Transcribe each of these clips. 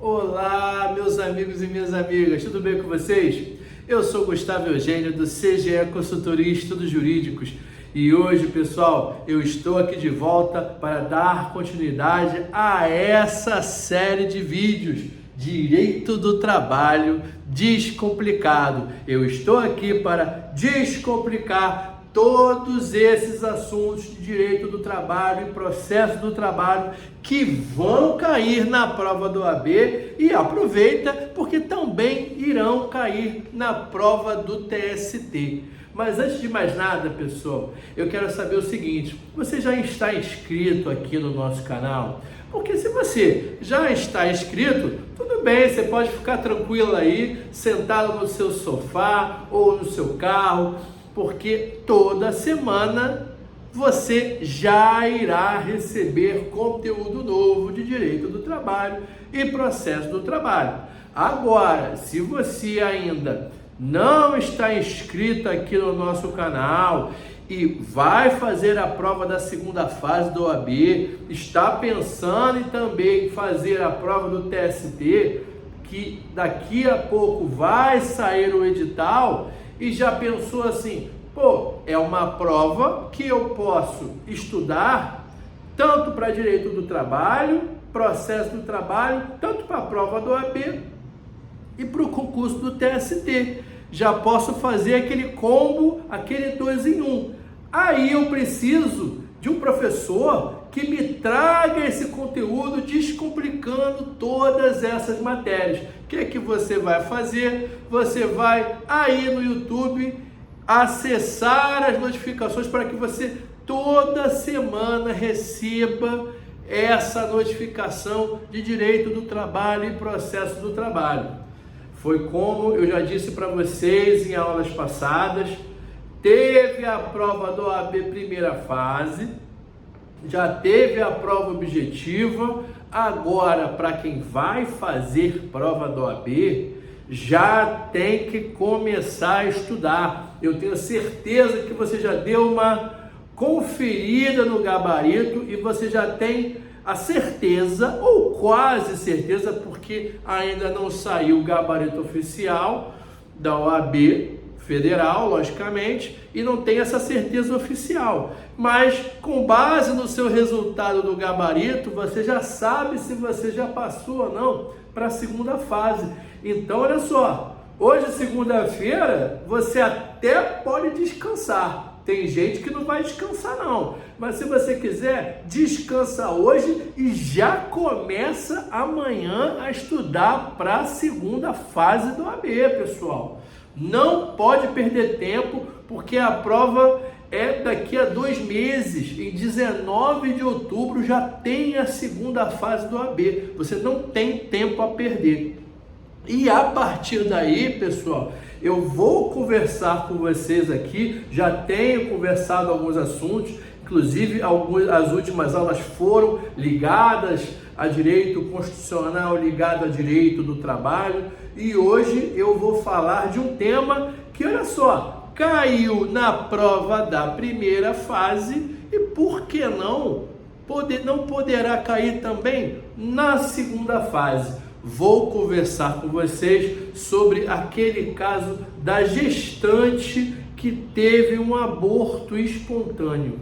Olá, meus amigos e minhas amigas, tudo bem com vocês? Eu sou Gustavo Eugênio do CGE Consultoria e Estudos Jurídicos e hoje, pessoal, eu estou aqui de volta para dar continuidade a essa série de vídeos Direito do Trabalho Descomplicado. Eu estou aqui para descomplicar todos esses assuntos de direito do trabalho e processo do trabalho que vão cair na prova do OAB e aproveita porque também irão cair na prova do TST. Mas antes de mais nada, pessoal, eu quero saber o seguinte: você já está inscrito aqui no nosso canal? Porque se você já está inscrito, tudo bem, você pode ficar tranquilo aí, sentado no seu sofá ou no seu carro, porque toda semana você já irá receber conteúdo novo de direito do trabalho e processo do trabalho. Agora, se você ainda não está inscrito aqui no nosso canal e vai fazer a prova da segunda fase do OAB, está pensando em também fazer a prova do TST, que daqui a pouco vai sair o edital, e já pensou assim, é uma prova que eu posso estudar tanto para direito do trabalho, processo do trabalho, tanto para a prova do OAB e para o concurso do TST. Já posso fazer aquele combo, aquele 2 em 1. Aí eu preciso de um professor que me traga esse conteúdo descomplicando todas essas matérias. O que é que você vai fazer? Você vai aí no YouTube acessar as notificações para que você toda semana receba essa notificação de direito do trabalho e processo do trabalho. Foi como eu já disse para vocês em aulas passadas, teve a prova do OAB primeira fase, já teve a prova objetiva, agora para quem vai fazer prova do OAB, já tem que começar a estudar. Eu tenho certeza que você já deu uma conferida no gabarito e você já tem a certeza, ou quase certeza, porque ainda não saiu o gabarito oficial da OAB Federal, logicamente, e não tem essa certeza oficial. Mas com base no seu resultado do gabarito, você já sabe se você já passou ou não para a segunda fase. Então, olha só, hoje, segunda-feira, você até pode descansar. Tem gente que não vai descansar não, mas se você quiser, descansa hoje e já começa amanhã a estudar para a segunda fase do OAB, pessoal. Não pode perder tempo, porque a prova é daqui a 2 meses, em 19 de outubro já tem a segunda fase do OAB, você não tem tempo a perder. E a partir daí, pessoal, eu vou conversar com vocês aqui, já tenho conversado alguns assuntos, inclusive as últimas aulas foram ligadas a direito constitucional, ligado a direito do trabalho, e hoje eu vou falar de um tema que, olha só, caiu na prova da primeira fase e por que não poderá cair também na segunda fase. Vou conversar com vocês sobre aquele caso da gestante que teve um aborto espontâneo.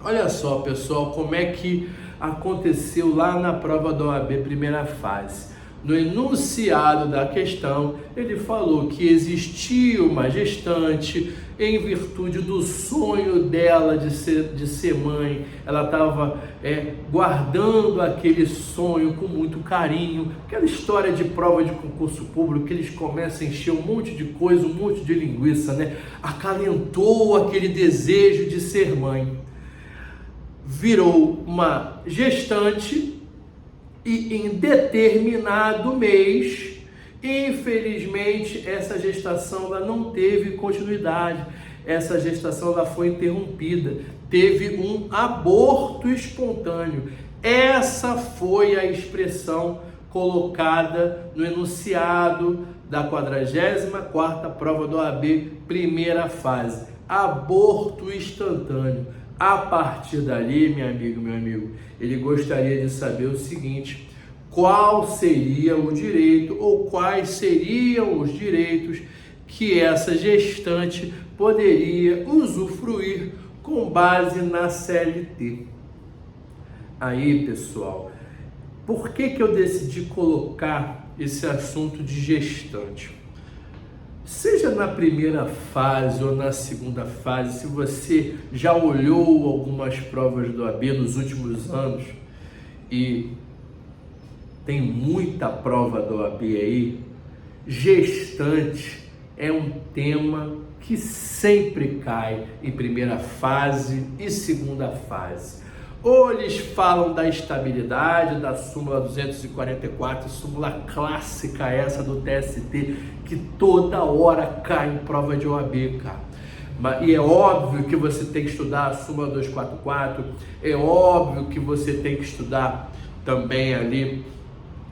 Olha só, pessoal, como é que aconteceu lá na prova da OAB primeira fase. No enunciado da questão, ele falou que existia uma gestante em virtude do sonho dela de ser mãe. Ela estava guardando aquele sonho com muito carinho. Aquela história de prova de concurso público, que eles começam a encher um monte de coisa, um monte de linguiça, né? Acalentou aquele desejo de ser mãe. Virou uma gestante e em determinado mês, infelizmente, essa gestação ela não teve continuidade. Essa gestação ela foi interrompida. Teve um aborto espontâneo. Essa foi a expressão colocada no enunciado da 44ª prova do OAB, primeira fase. Aborto instantâneo. A partir dali, minha amiga, meu amigo, ele gostaria de saber o seguinte: qual seria o direito ou quais seriam os direitos que essa gestante poderia usufruir com base na CLT. Aí, pessoal, por que eu decidi colocar esse assunto de gestante? Seja na primeira fase ou na segunda fase, se você já olhou algumas provas do OAB nos últimos anos e tem muita prova do OAB aí, gestante é um tema que sempre cai em primeira fase e segunda fase. Ou eles falam da estabilidade, da súmula 244, súmula clássica essa do TST, que toda hora cai em prova de OAB, cara. E é óbvio que você tem que estudar a súmula 244, é óbvio que você tem que estudar também ali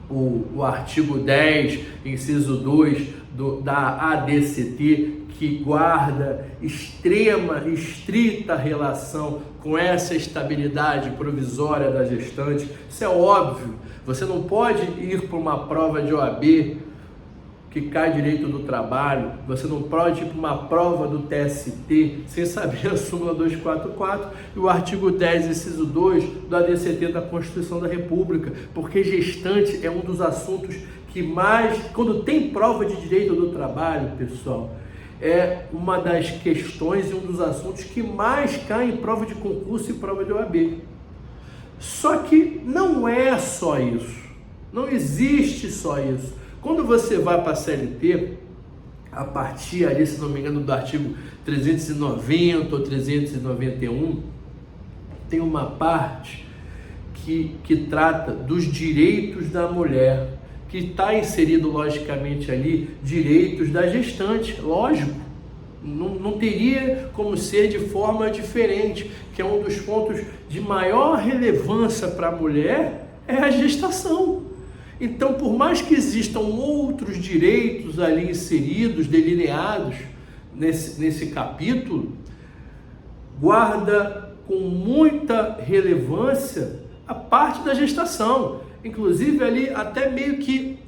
o artigo 10, inciso 2 da ADCT, que guarda estrita relação com essa estabilidade provisória da gestante. Isso é óbvio. Você não pode ir para uma prova de OAB que cai direito do trabalho, você não pode ir para uma prova do TST sem saber a súmula 244 e o artigo 10, inciso 2 do ADCT da Constituição da República, porque gestante é um dos assuntos que mais, quando tem prova de direito do trabalho, pessoal, é uma das questões e um dos assuntos que mais cai em prova de concurso e prova de OAB. Só que não é só isso, não existe só isso. Quando você vai para a CLT, a partir ali, se não me engano, do artigo 390 ou 391, tem uma parte que trata dos direitos da mulher, que está inserido logicamente ali direitos da gestante, lógico, não teria como ser de forma diferente, que é um dos pontos de maior relevância para a mulher, é a gestação. Então, por mais que existam outros direitos ali inseridos, delineados nesse capítulo, guarda com muita relevância a parte da gestação. Inclusive ali até meio que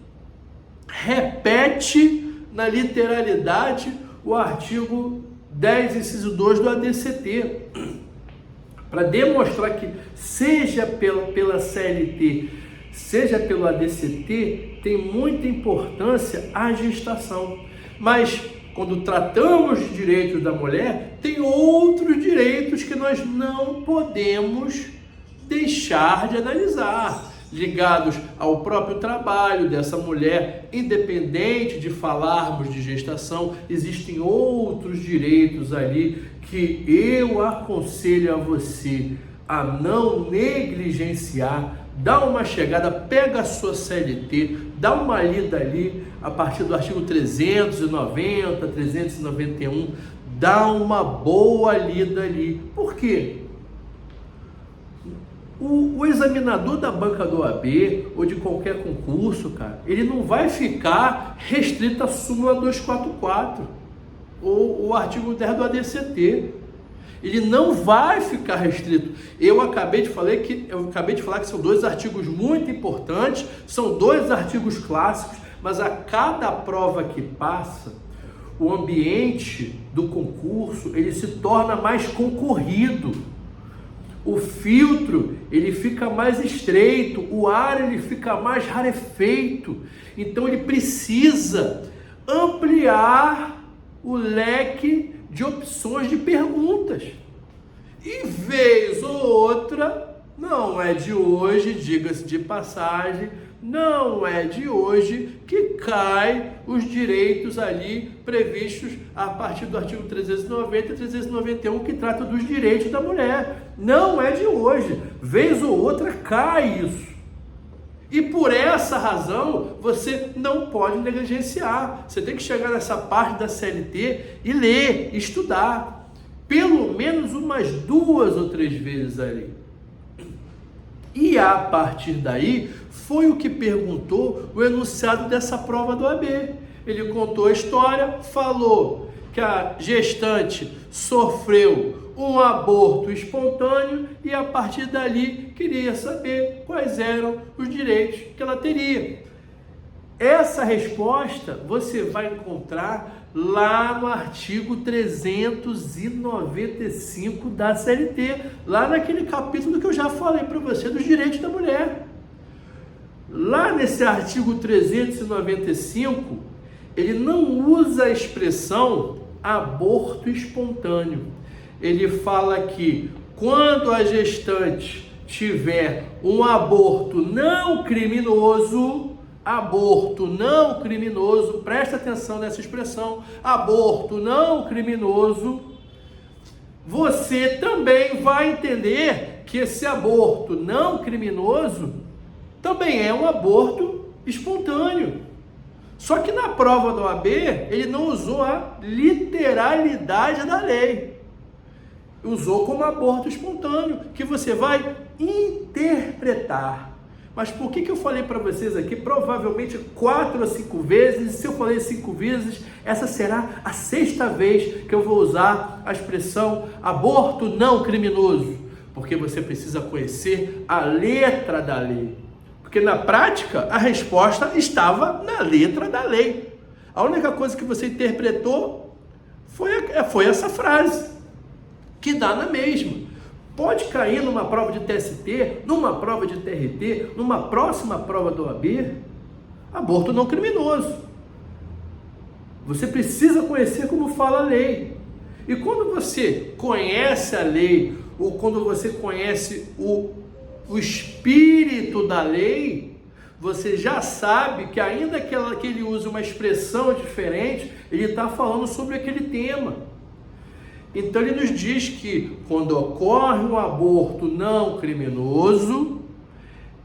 repete na literalidade o artigo 10, inciso 2 do ADCT, para demonstrar que seja pela CLT, seja pelo ADCT, tem muita importância a gestação. Mas quando tratamos de direitos da mulher, tem outros direitos que nós não podemos deixar de analisar, ligados ao próprio trabalho dessa mulher. Independente de falarmos de gestação, existem outros direitos ali que eu aconselho a você a não negligenciar. Dá uma chegada, pega a sua CLT, dá uma lida ali a partir do artigo 390, 391, dá uma boa lida ali. Por quê? O examinador da banca do OAB ou de qualquer concurso, cara, ele não vai ficar restrito à súmula 244 ou o artigo 10 do ADCT. Ele não vai ficar restrito. Eu acabei de falar que são dois artigos muito importantes, são dois artigos clássicos, mas a cada prova que passa, o ambiente do concurso ele se torna mais concorrido. O filtro ele fica mais estreito, o ar ele fica mais rarefeito. Então ele precisa ampliar o leque de opções de perguntas. E vez ou outra, não é de hoje, diga-se de passagem, não é de hoje que cai os direitos ali previstos a partir do artigo 390 e 391, que trata dos direitos da mulher. Não é de hoje, vez ou outra cai isso. E por essa razão, você não pode negligenciar. Você tem que chegar nessa parte da CLT e ler, estudar. Pelo menos umas 2 ou 3 vezes ali. E a partir daí, foi o que perguntou o enunciado dessa prova do OAB. Ele contou a história, falou que a gestante sofreu um aborto espontâneo e a partir dali queria saber quais eram os direitos que ela teria. Essa resposta você vai encontrar lá no artigo 395 da CLT, lá naquele capítulo que eu já falei para você dos direitos da mulher. Lá nesse artigo 395, ele não usa a expressão aborto espontâneo. Ele fala que quando a gestante tiver um aborto não criminoso, presta atenção nessa expressão, aborto não criminoso, você também vai entender que esse aborto não criminoso também é um aborto espontâneo. Só que na prova da OAB, ele não usou a literalidade da lei. Usou como aborto espontâneo, que você vai interpretar. Mas por que eu falei para vocês aqui, provavelmente 4 a 5 vezes, se eu falei 5 vezes, essa será a 6ª vez que eu vou usar a expressão aborto não criminoso, porque você precisa conhecer a letra da lei, porque na prática a resposta estava na letra da lei. A única coisa que você interpretou foi essa frase, que dá na mesma. Pode cair numa prova de TST, numa prova de TRT, numa próxima prova do OAB, aborto não criminoso. Você precisa conhecer como fala a lei. E quando você conhece a lei, ou quando você conhece o espírito da lei, você já sabe que ainda que ele use uma expressão diferente, ele está falando sobre aquele tema. Então ele nos diz que quando ocorre um aborto não criminoso,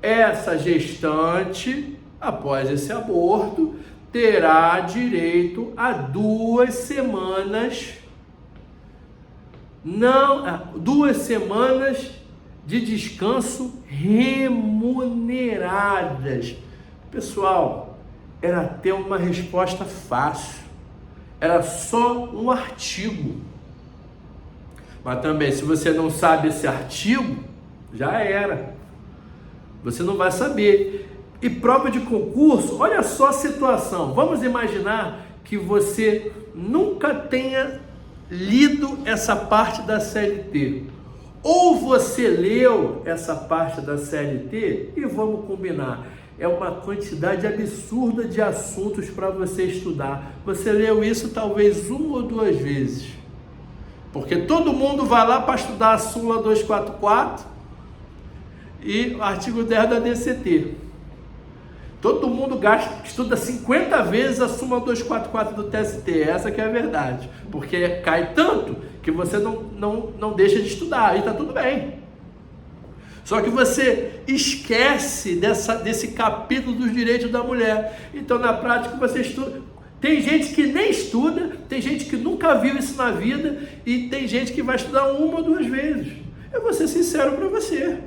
essa gestante, após esse aborto, terá direito a 2 semanas, 2 semanas de descanso remuneradas. Pessoal, era até uma resposta fácil, era só um artigo. Mas também, se você não sabe esse artigo, já era. Você não vai saber. E prova de concurso, olha só a situação. Vamos imaginar que você nunca tenha lido essa parte da CLT. Ou você leu essa parte da CLT, e vamos combinar, é uma quantidade absurda de assuntos para você estudar. Você leu isso talvez 1 ou 2 vezes. Porque todo mundo vai lá para estudar a súmula 244 e o artigo 10 da DCT. Todo mundo estuda 50 vezes a súmula 244 do TST, essa que é a verdade. Porque cai tanto que você não deixa de estudar, e está tudo bem. Só que você esquece desse capítulo dos direitos da mulher. Então, na prática, você estuda. Tem gente que nem estuda, tem gente que nunca viu isso na vida e tem gente que vai estudar 1 ou 2 vezes. Eu vou ser sincero para você.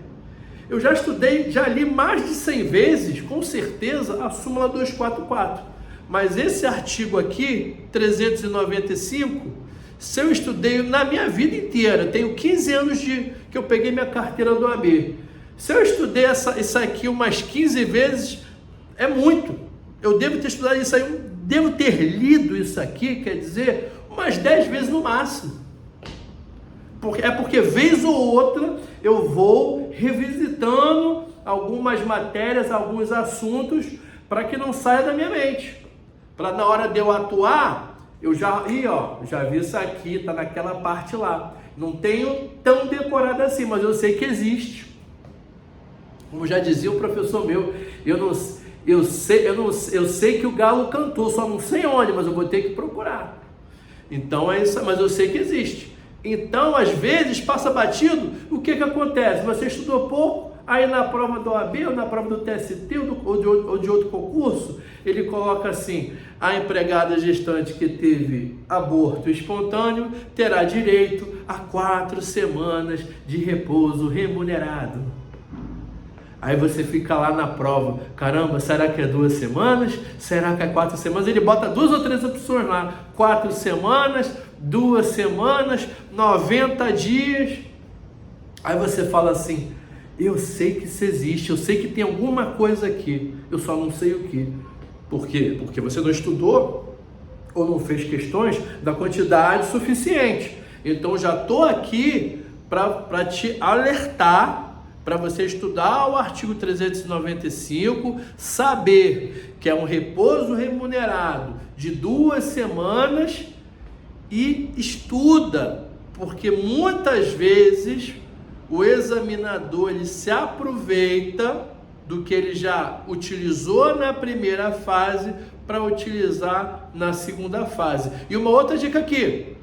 Eu já estudei, já li mais de 100 vezes, com certeza, a súmula 244. Mas esse artigo aqui, 395, se eu estudei na minha vida inteira, tenho 15 anos que eu peguei minha carteira do OAB. Se eu estudei isso aqui umas 15 vezes, é muito. Eu devo ter estudado isso aí, devo ter lido isso aqui, quer dizer, umas 10 vezes no máximo. Porque vez ou outra eu vou revisitando algumas matérias, alguns assuntos, para que não saia da minha mente. Para na hora de eu atuar, eu já vi isso aqui, está naquela parte lá. Não tenho tão decorado assim, mas eu sei que existe. Como já dizia o professor meu, eu sei que o galo cantou, só não sei onde, mas eu vou ter que procurar. Então é isso, mas eu sei que existe. Então, às vezes, passa batido, o que acontece? Você estudou pouco, aí na prova do OAB, ou na prova do TST, ou de outro concurso, ele coloca assim: a empregada gestante que teve aborto espontâneo terá direito a 4 semanas de repouso remunerado. Aí você fica lá na prova, caramba, será que é 2 semanas? Será que é 4 semanas? Ele bota 2 ou 3 opções lá, 4 semanas, 2 semanas, 90 dias. Aí você fala assim, eu sei que isso existe, eu sei que tem alguma coisa aqui, eu só não sei o que. Por quê? Porque você não estudou ou não fez questões da quantidade suficiente. Então já estou aqui para te alertar, para você estudar o artigo 395, saber que é um repouso remunerado de 2 semanas e estuda, porque muitas vezes o examinador ele se aproveita do que ele já utilizou na primeira fase para utilizar na segunda fase. E uma outra dica aqui,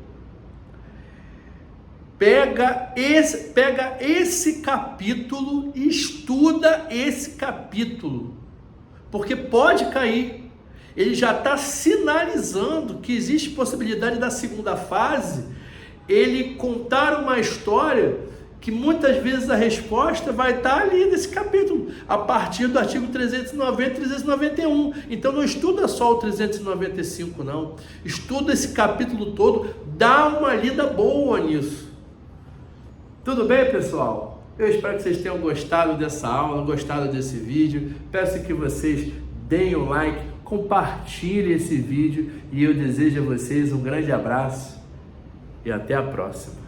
pega esse capítulo e estuda esse capítulo, porque pode cair. Ele já está sinalizando que existe possibilidade da segunda fase ele contar uma história que muitas vezes a resposta vai estar ali nesse capítulo, a partir do artigo 390 e 391. Então não estuda só o 395 não, estuda esse capítulo todo, dá uma lida boa nisso. Tudo bem, pessoal? Eu espero que vocês tenham gostado dessa aula, gostado desse vídeo. Peço que vocês deem um like, compartilhem esse vídeo e eu desejo a vocês um grande abraço e até a próxima.